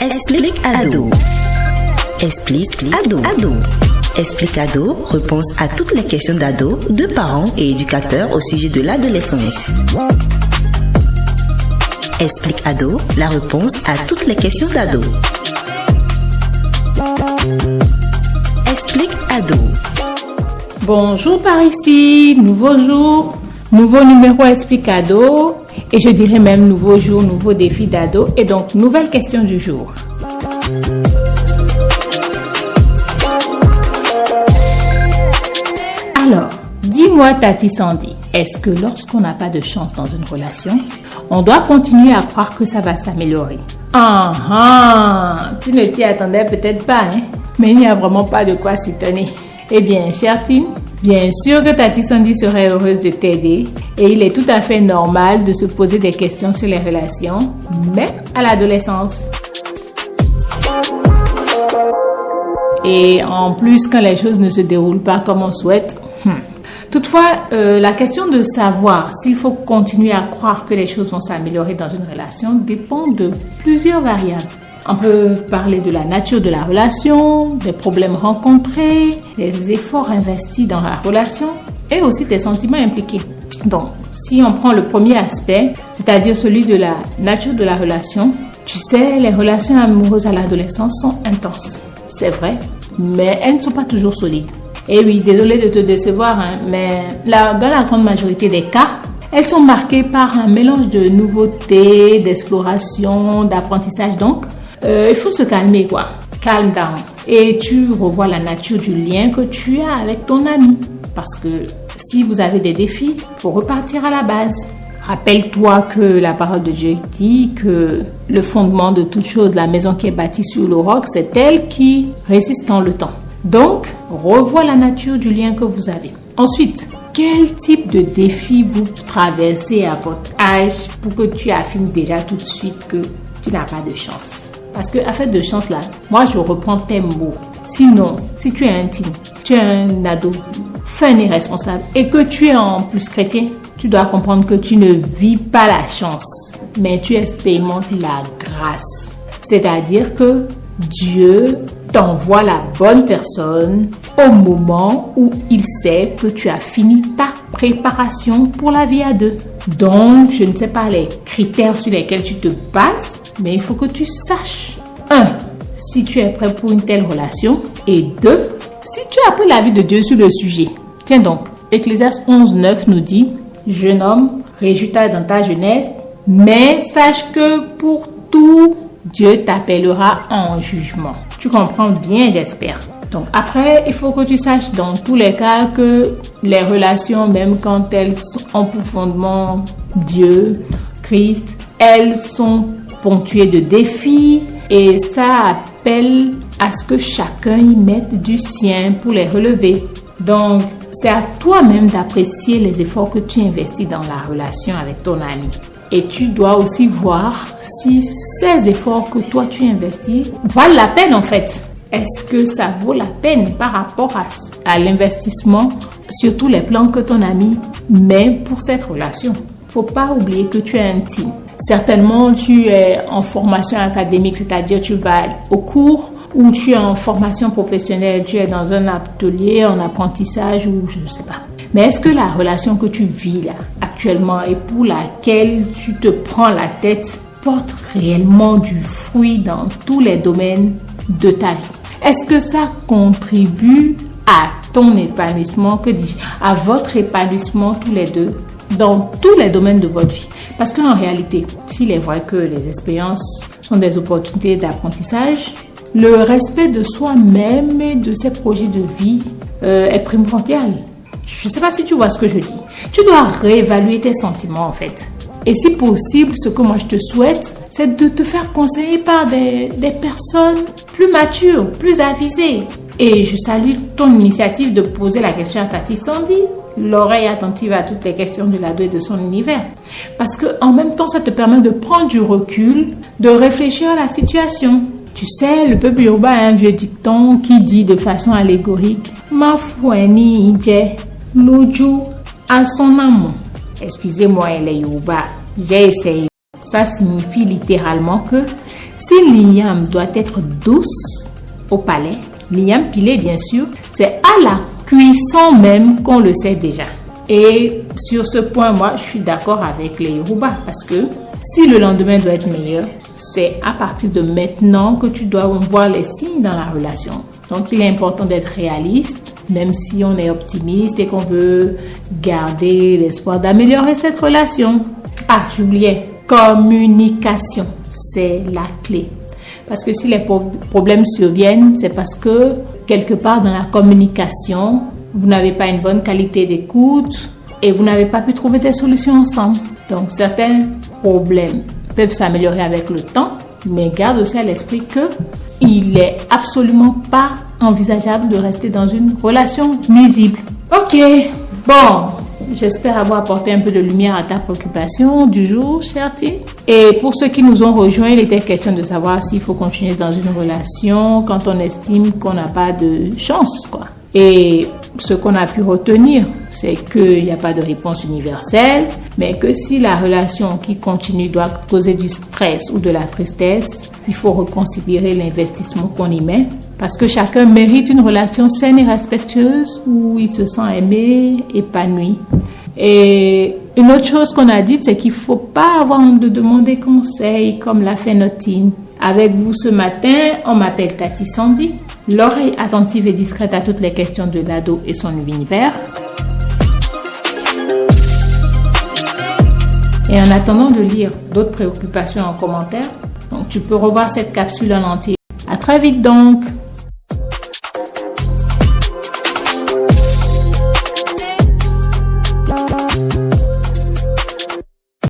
Explique Ado. Explique Ado. Explique Ado, réponse à toutes les questions d'ados, de parents et éducateurs au sujet de l'adolescence. Explique Ado, la réponse à toutes les questions d'ados. Explique Ado. Bonjour par ici, nouveau jour, nouveau numéro Explique Ado, et je dirais même nouveau jour, nouveau défi d'ado, et donc nouvelle question du jour. Alors, dis-moi Tati Sandy, est-ce que lorsqu'on n'a pas de chance dans une relation, on doit continuer à croire que ça va s'améliorer? Tu ne t'y attendais peut-être pas, hein? Mais il n'y a vraiment pas de quoi s'étonner. Eh bien, chère team, bien sûr que Tati Sandy serait heureuse de t'aider et il est tout à fait normal de se poser des questions sur les relations, même à l'adolescence. Et en plus, quand les choses ne se déroulent pas comme on souhaite. Toutefois, la question de savoir s'il faut continuer à croire que les choses vont s'améliorer dans une relation dépend de plusieurs variables. On peut parler de la nature de la relation, des problèmes rencontrés, des efforts investis dans la relation et aussi des sentiments impliqués. Donc, si on prend le premier aspect, c'est-à-dire celui de la nature de la relation, tu sais, les relations amoureuses à l'adolescence sont intenses. C'est vrai, mais elles ne sont pas toujours solides. Et oui, désolée de te décevoir, mais là, dans la grande majorité des cas, elles sont marquées par un mélange de nouveautés, d'exploration, d'apprentissage. Donc, il faut se calmer, quoi. Calm down. Et tu revois la nature du lien que tu as avec ton ami. Parce que si vous avez des défis, il faut repartir à la base. Rappelle-toi que la parole de Dieu dit que le fondement de toute chose, la maison qui est bâtie sur le roc, c'est elle qui résiste dans le temps. Donc, revois la nature du lien que vous avez. Ensuite, quel type de défi vous traversez à votre âge pour que tu affirmes déjà tout de suite que tu n'as pas de chance? Parce que, à fait de chance là, moi je reprends tes mots. Sinon, si tu es un teen, tu es un ado, fin irresponsable et que tu es en plus chrétien, tu dois comprendre que tu ne vis pas la chance, mais tu expérimentes la grâce. C'est-à-dire que Dieu t'envoie la bonne personne au moment où il sait que tu as fini ta préparation pour la vie à deux. Donc, je ne sais pas les critères sur lesquels tu te bases, mais il faut que tu saches. 1. Si tu es prêt pour une telle relation. Et 2. Si tu as appris la vie de Dieu sur le sujet. Tiens donc, Ecclésiaste 11:9 nous dit: jeune homme, réjouis-toi dans ta jeunesse, mais sache que pour tout, Dieu t'appellera en jugement. Tu comprends bien, j'espère. Donc après, il faut que tu saches dans tous les cas que les relations, même quand elles ont pour fondement Dieu, Christ, elles sont ponctuées de défis et ça appelle à ce que chacun y mette du sien pour les relever. Donc, c'est à toi-même d'apprécier les efforts que tu investis dans la relation avec ton ami. Et tu dois aussi voir si ces efforts que toi tu investis valent la peine en fait. Est-ce que ça vaut la peine par rapport à l'investissement sur tous les plans que ton ami met pour cette relation? Faut pas oublier que tu es un team. Certainement, tu es en formation académique, c'est-à-dire tu vas au cours, ou tu es en formation professionnelle, tu es dans un atelier, en apprentissage ou je ne sais pas. Mais est-ce que la relation que tu vis là actuellement et pour laquelle tu te prends la tête porte réellement du fruit dans tous les domaines de ta vie? Est-ce que ça contribue à ton épanouissement, que dis-je, à votre épanouissement tous les deux dans tous les domaines de votre vie? Parce qu'en réalité, s'il est vrai que les expériences sont des opportunités d'apprentissage, le respect de soi-même et de ses projets de vie est primordial. Je ne sais pas si tu vois ce que je dis. Tu dois réévaluer tes sentiments en fait. Et si possible, ce que moi je te souhaite, c'est de te faire conseiller par des personnes plus matures, plus avisées. Et je salue ton initiative de poser la question à Tati Sandy, l'oreille attentive à toutes les questions de l'ado et de son univers. Parce qu'en même temps, ça te permet de prendre du recul, de réfléchir à la situation. Tu sais, le peuple yoruba a un vieux dicton qui dit de façon allégorique « Ma foueni ije l'oju à son amour ». Excusez-moi les yoruba, j'ai essayé. Ça signifie littéralement que Si l'igname doit être douce au palais, l'igname pilé bien sûr, c'est à la cuisson même qu'on le sait déjà. Et sur ce point, moi, je suis d'accord avec les Yoruba parce que si le lendemain doit être meilleur, c'est à partir de maintenant que tu dois voir les signes dans la relation. Donc, il est important d'être réaliste, même si on est optimiste et qu'on veut garder l'espoir d'améliorer cette relation. Ah, j'oubliais, communication, c'est la clé. Parce que si les problèmes surviennent, c'est parce que quelque part dans la communication, vous n'avez pas une bonne qualité d'écoute et vous n'avez pas pu trouver des solutions ensemble. Donc, certains problèmes peuvent s'améliorer avec le temps, mais garde aussi à l'esprit que il est absolument pas envisageable de rester dans une relation nuisible. Ok, bon, j'espère avoir apporté un peu de lumière à ta préoccupation du jour, chère Tim. Et pour ceux qui nous ont rejoints, il était question de savoir s'il faut continuer dans une relation quand on estime qu'on n'a pas de chance, quoi. Et ce qu'on a pu retenir, c'est qu'il n'y a pas de réponse universelle, mais que si la relation qui continue doit causer du stress ou de la tristesse, il faut reconsidérer l'investissement qu'on y met, parce que chacun mérite une relation saine et respectueuse où il se sent aimé, épanoui. Et une autre chose qu'on a dite, c'est qu'il ne faut pas avoir honte de demander conseil, comme l'a fait notre team. Avec vous ce matin, on m'appelle Tati Sandy, l'oreille attentive et discrète à toutes les questions de l'ado et son univers. Et en attendant de lire d'autres préoccupations en commentaire, donc tu peux revoir cette capsule en entier. À très vite donc!